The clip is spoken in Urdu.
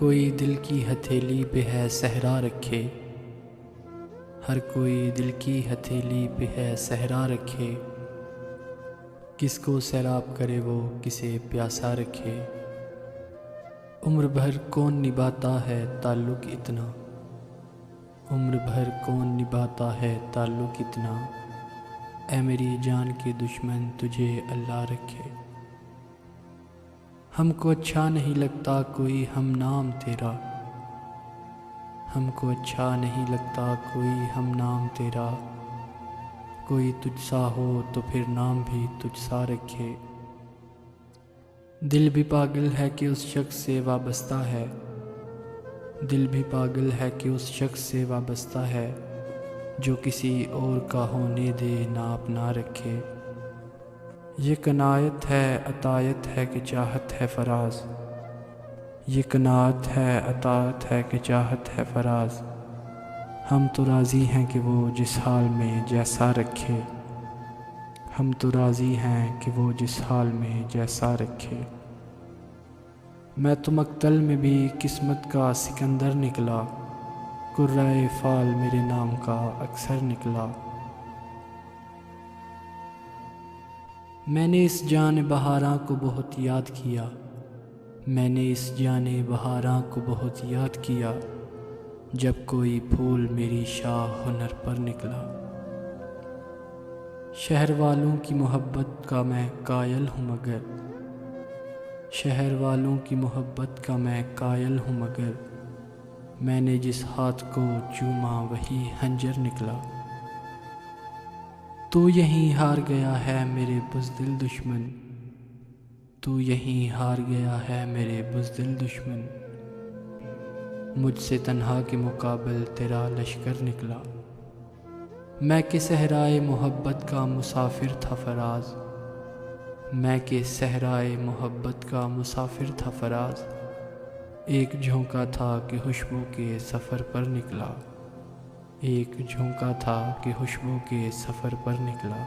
کوئی دل کی ہتھیلی پہ ہے صحرا رکھے، ہر کوئی دل کی ہتھیلی پہ ہے صحرا رکھے، کس کو سیراب کرے وہ کسے پیاسا رکھے۔ عمر بھر کون نبھاتا ہے تعلق اتنا، عمر بھر کون نبھاتا ہے تعلق اتنا، اے میری جان کے دشمن تجھے اللہ رکھے۔ ہم کو اچھا نہیں لگتا کوئی ہم نام تیرا، ہم کو اچھا نہیں لگتا کوئی ہم نام تیرا، کوئی تجھ سا ہو تو پھر نام بھی تجھ سا رکھے۔ دل بھی پاگل ہے کہ اس شخص سے وابستہ ہے، دل بھی پاگل ہے کہ اس شخص سے وابستہ ہے، جو کسی اور کا ہونے دے نہ اپنا رکھے۔ یہ قناعت ہے عطایت ہے کہ چاہت ہے فراز، یہ قناعت ہے عطایت ہے کہ چاہت ہے فراز، ہم تو راضی ہیں کہ وہ جس حال میں جیسا رکھے، ہم تو راضی ہیں کہ وہ جس حال میں جیسا رکھے۔ میں تو مقتل میں بھی قسمت کا سکندر نکلا، قرۂ فال میرے نام کا اکثر نکلا۔ میں نے اس جان بہاراں کو بہت یاد کیا، میں نے اس جان بہاراں کو بہت یاد کیا، جب کوئی پھول میری شاہ ہنر پر نکلا۔ شہر والوں کی محبت کا میں قائل ہوں مگر، شہر والوں کی محبت کا میں قائل ہوں مگر، میں نے جس ہاتھ کو چوما وہی خنجر نکلا۔ تو یہیں ہار گیا ہے میرے بزدل دشمن، تو یہیں ہار گیا ہے میرے بزدل دشمن، مجھ سے تنہا کے مقابل تیرا لشکر نکلا۔ میں کہ صحرائے محبت کا مسافر تھا فراز، میں کہ صحرائے محبت کا مسافر تھا فراز، ایک جھونکا تھا کہ خوشبو کے سفر پر نکلا، ایک جھونکا تھا کہ خوشبو کے سفر پر نکلا۔